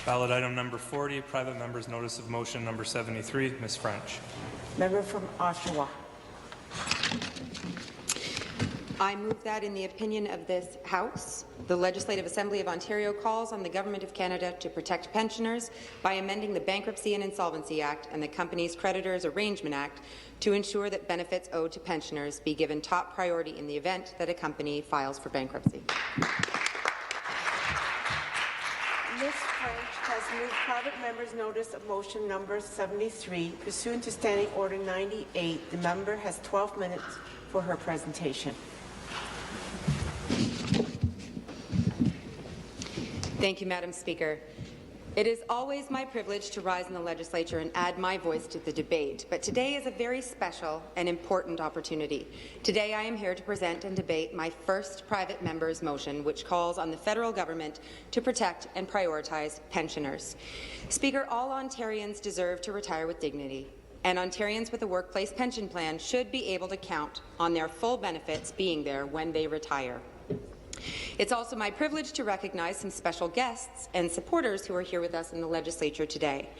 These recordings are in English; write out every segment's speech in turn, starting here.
Ballot item number 40, private member's notice of motion number 73. Ms. French. Member from Oshawa. I move that in the opinion of this House, the Legislative Assembly of Ontario calls on the Government of Canada to protect pensioners by amending the Bankruptcy and Insolvency Act and the Companies Creditors Arrangement Act to ensure that benefits owed to pensioners be given top priority in the event that a company files for bankruptcy. Ms. French has moved private member's notice of motion number 73. Pursuant to Standing Order 98, the member has 12 minutes for her presentation. Thank you, Madam Speaker. It is always my privilege to rise in the Legislature and add my voice to the debate, but today is a very special and important opportunity. Today I am here to present and debate my first private member's motion, which calls on the federal government to protect and prioritize pensioners. Speaker, all Ontarians deserve to retire with dignity, and Ontarians with a workplace pension plan should be able to count on their full benefits being there when they retire. It's also my privilege to recognize some special guests and supporters who are here with us in the Legislature today.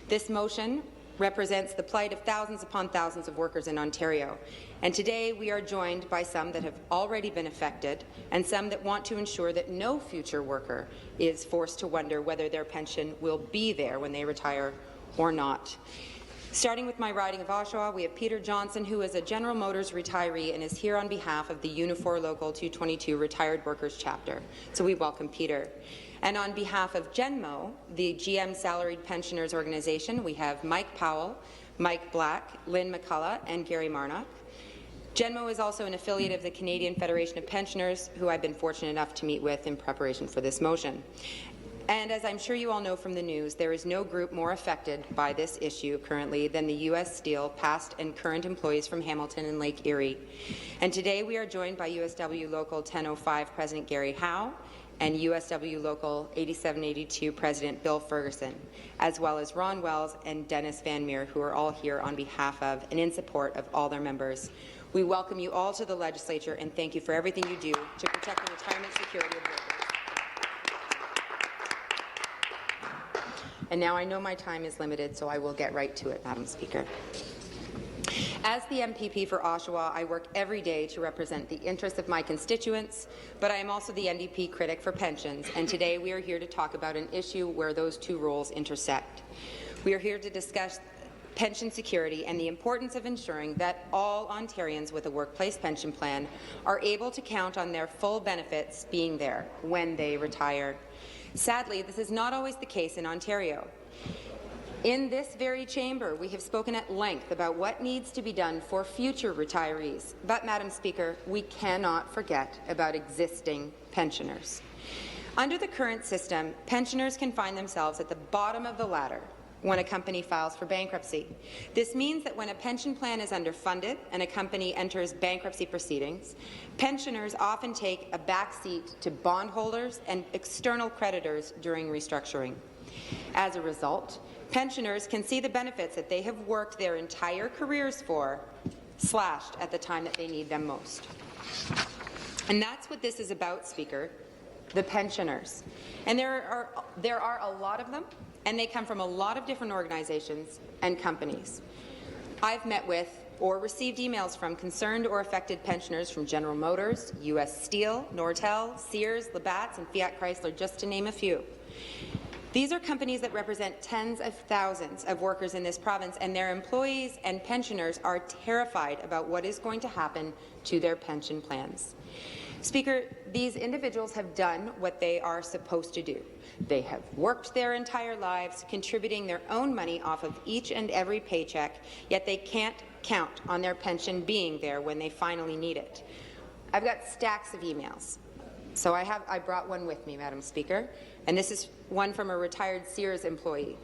This motion represents the plight of thousands upon thousands of workers in Ontario, and today we are joined by some that have already been affected and some that want to ensure that no future worker is forced to wonder whether their pension will be there when they retire or not. Starting with my riding of Oshawa, we have Peter Johnson, who is a General Motors retiree and is here on behalf of the Unifor Local 222 Retired Workers Chapter. So we welcome Peter. And on behalf of GenMo, the GM Salaried Pensioners Organization, we have Mike Powell, Mike Black, Lynn McCullough, and Gary Marnock. GenMo is also an affiliate of the Canadian Federation of Pensioners, who I've been fortunate enough to meet with in preparation for this motion. And as I'm sure you all know from the news, there is no group more affected by this issue currently than the U.S. Steel past and current employees from Hamilton and Lake Erie. And today we are joined by USW Local 1005 President Gary Howe and USW Local 8782 President Bill Ferguson, as well as Ron Wells and Dennis Van Meer, who are all here on behalf of and in support of all their members. We welcome you all to the Legislature and thank you for everything you do to protect the retirement security of workers. And now I know my time is limited, so I will get right to it, Madam Speaker. As the MPP for Oshawa, I work every day to represent the interests of my constituents, but I am also the NDP critic for pensions, and today we are here to talk about an issue where those two roles intersect. We are here to discuss pension security and the importance of ensuring that all Ontarians with a workplace pension plan are able to count on their full benefits being there when they retire. Sadly, this is not always the case in Ontario. In this very chamber, we have spoken at length about what needs to be done for future retirees. But, Madam Speaker, we cannot forget about existing pensioners. Under the current system, pensioners can find themselves at the bottom of the ladder when a company files for bankruptcy. This means that when a pension plan is underfunded and a company enters bankruptcy proceedings, pensioners often take a back seat to bondholders and external creditors during restructuring. As a result, pensioners can see the benefits that they have worked their entire careers for slashed at the time that they need them most. And that's what this is about, Speaker, the pensioners. And there are a lot of them, and they come from a lot of different organizations and companies. I've met with or received emails from concerned or affected pensioners from General Motors, U.S. Steel, Nortel, Sears, Labatt's, and Fiat Chrysler, just to name a few. These are companies that represent tens of thousands of workers in this province, and their employees and pensioners are terrified about what is going to happen to their pension plans. Speaker, these individuals have done what they are supposed to do. They have worked their entire lives, contributing their own money off of each and every paycheck, yet they can't count on their pension being there when they finally need it. I've got stacks of emails. So I brought one with me, Madam Speaker, and this is one from a retired Sears employee.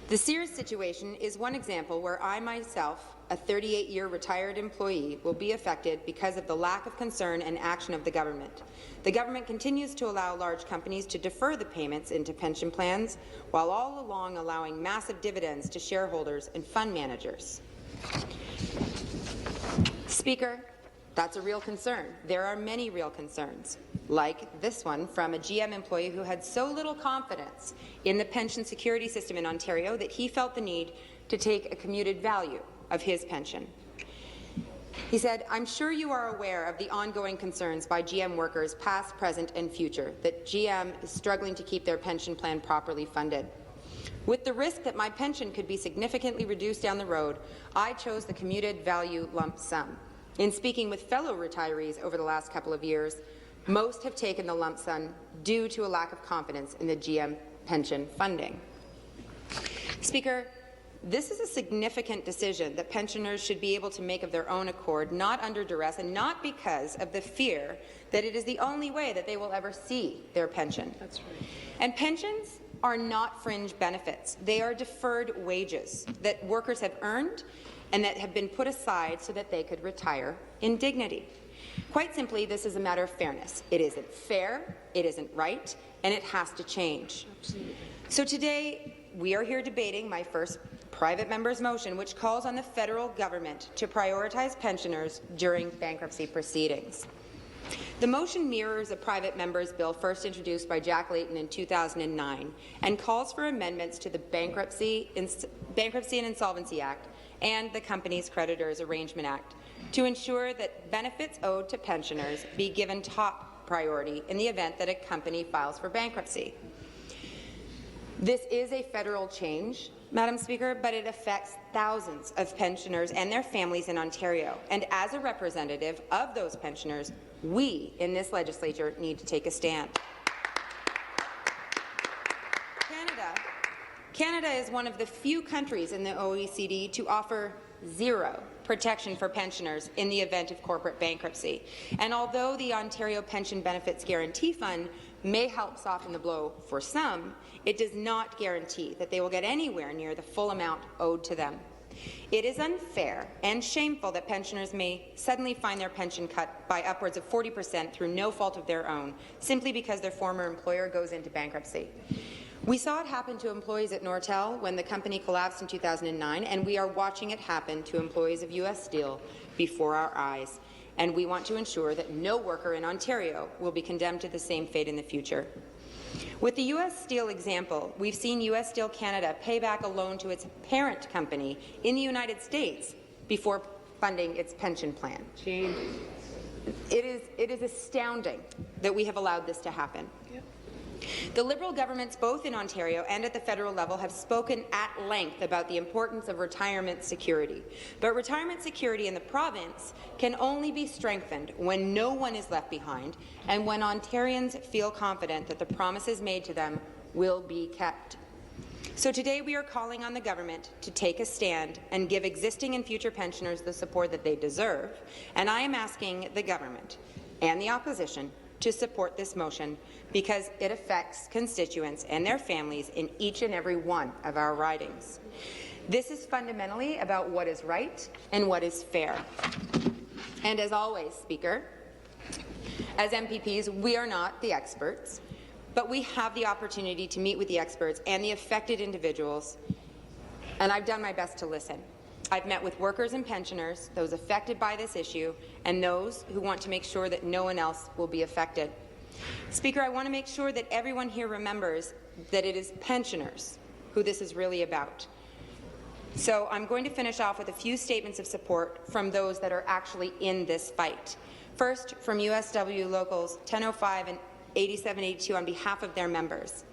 The Sears situation is one example where I myself, a 38-year retired employee, will be affected because of the lack of concern and action of the government. The government continues to allow large companies to defer the payments into pension plans, while all along allowing massive dividends to shareholders and fund managers. Speaker, that's a real concern. There are many real concerns. like this one from a GM employee who had so little confidence in the pension security system in Ontario that he felt the need to take a commuted value of his pension. He said, "I'm sure you are aware of the ongoing concerns by GM workers, past, present and future, that GM is struggling to keep their pension plan properly funded. With the risk that my pension could be significantly reduced down the road, I chose the commuted value lump sum. In speaking with fellow retirees over the last couple of years, most have taken the lump sum due to a lack of confidence in the GM pension funding." Speaker, this is a significant decision that pensioners should be able to make of their own accord, not under duress and not because of the fear that it is the only way that they will ever see their pension. That's right. And pensions are not fringe benefits. They are deferred wages that workers have earned and that have been put aside so that they could retire in dignity. Quite simply, this is a matter of fairness. It isn't fair, it isn't right, and it has to change. Absolutely. So today, we are here debating my first private member's motion, which calls on the federal government to prioritize pensioners during bankruptcy proceedings. The motion mirrors a private member's bill first introduced by Jack Layton in 2009 and calls for amendments to the Bankruptcy and Insolvency Act and the Companies Creditors Arrangement Act to ensure that benefits owed to pensioners be given top priority in the event that a company files for bankruptcy. This is a federal change, Madam Speaker, but it affects thousands of pensioners and their families in Ontario. And as a representative of those pensioners, we in this legislature need to take a stand. Canada is one of the few countries in the OECD to offer zero protection for pensioners in the event of corporate bankruptcy. And although the Ontario Pension Benefits Guarantee Fund may help soften the blow for some, it does not guarantee that they will get anywhere near the full amount owed to them. It is unfair and shameful that pensioners may suddenly find their pension cut by upwards of 40% through no fault of their own, simply because their former employer goes into bankruptcy. We saw it happen to employees at Nortel when the company collapsed in 2009, and we are watching it happen to employees of U.S. Steel before our eyes. And we want to ensure that no worker in Ontario will be condemned to the same fate in the future. With the U.S. Steel example, we've seen U.S. Steel Canada pay back a loan to its parent company in the United States before funding its pension plan. It is astounding that we have allowed this to happen. Yep. The Liberal governments, both in Ontario and at the federal level, have spoken at length about the importance of retirement security. But retirement security in the province can only be strengthened when no one is left behind and when Ontarians feel confident that the promises made to them will be kept. So today we are calling on the government to take a stand and give existing and future pensioners the support that they deserve. And I am asking the government and the opposition to support this motion because it affects constituents and their families in each and every one of our ridings. This is fundamentally about what is right and what is fair. And as always, Speaker, as MPPs, we are not the experts, but we have the opportunity to meet with the experts and the affected individuals, and I've done my best to listen. I've met with workers and pensioners, those affected by this issue, and those who want to make sure that no one else will be affected. Speaker, I want to make sure that everyone here remembers that it is pensioners who this is really about. So I'm going to finish off with a few statements of support from those that are actually in this fight. First, from USW Locals 1005 and 8782 on behalf of their members.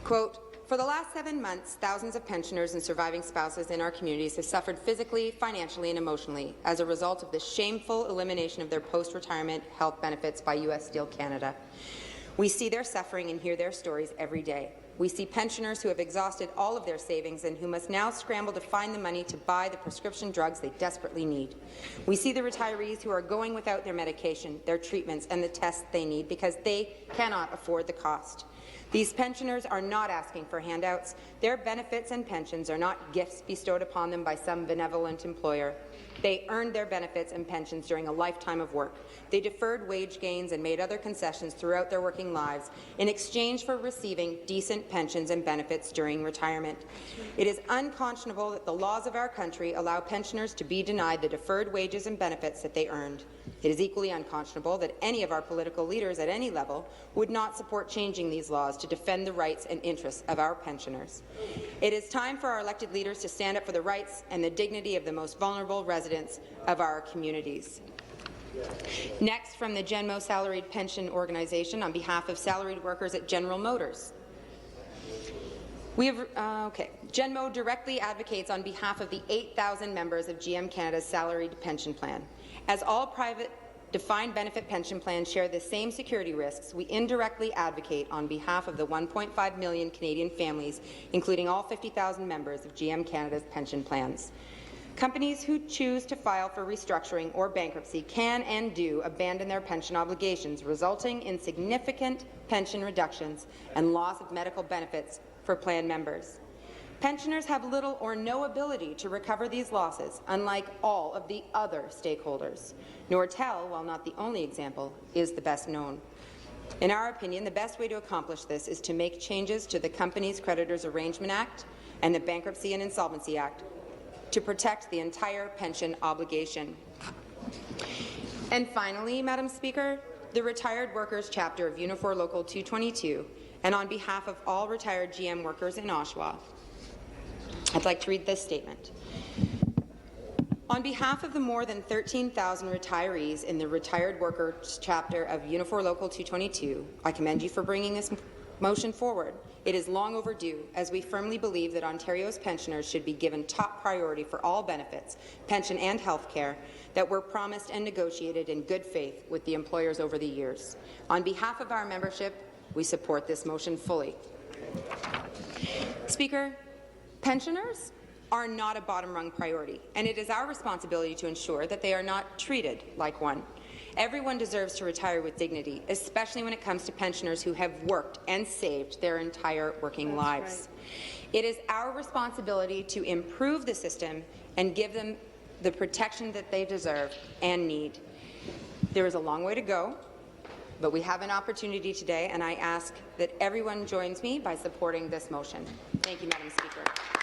Quote, "For the last 7 months, thousands of pensioners and surviving spouses in our communities have suffered physically, financially and emotionally as a result of the shameful elimination of their post-retirement health benefits by U.S. Steel Canada. We see their suffering and hear their stories every day. We see pensioners who have exhausted all of their savings and who must now scramble to find the money to buy the prescription drugs they desperately need. We see the retirees who are going without their medication, their treatments and the tests they need because they cannot afford the cost. These pensioners are not asking for handouts. Their benefits and pensions are not gifts bestowed upon them by some benevolent employer. They earned their benefits and pensions during a lifetime of work. They deferred wage gains and made other concessions throughout their working lives in exchange for receiving decent decent pensions and benefits during retirement. It is unconscionable that the laws of our country allow pensioners to be denied the deferred wages and benefits that they earned. It is equally unconscionable that any of our political leaders at any level would not support changing these laws to defend the rights and interests of our pensioners. It is time for our elected leaders to stand up for the rights and the dignity of the most vulnerable residents of our communities. Next, from the Genmo Salaried Pension Organization, on behalf of salaried workers at General Motors. Genmo directly advocates on behalf of the 8,000 members of GM Canada's salaried pension plan. As all private defined benefit pension plans share the same security risks, we indirectly advocate on behalf of the 1.5 million Canadian families, including all 50,000 members of GM Canada's pension plans. Companies who choose to file for restructuring or bankruptcy can and do abandon their pension obligations, resulting in significant pension reductions and loss of medical benefits for plan members. Pensioners have little or no ability to recover these losses, unlike all of the other stakeholders. Nortel, while not the only example, is the best known. In our opinion, the best way to accomplish this is to make changes to the Companies Creditors Arrangement Act and the Bankruptcy and Insolvency Act to protect the entire pension obligation. And finally, Madam Speaker, the Retired Workers Chapter of Unifor Local 222, and on behalf of all retired GM workers in Oshawa, I'd like to read this statement. On behalf of the more than 13,000 retirees in the Retired Workers Chapter of Unifor Local 222, I commend you for bringing this motion forward. It is long overdue, as we firmly believe that Ontario's pensioners should be given top priority for all benefits, pension and health care, that were promised and negotiated in good faith with the employers over the years. On behalf of our membership, we support this motion fully. Speaker, pensioners are not a bottom-rung priority, and it is our responsibility to ensure that they are not treated like one. Everyone deserves to retire with dignity, especially when it comes to pensioners who have worked and saved their entire working lives. Right. It is our responsibility to improve the system and give them the protection that they deserve and need. There is a long way to go, but we have an opportunity today, and I ask that everyone joins me by supporting this motion. Thank you, Madam Speaker.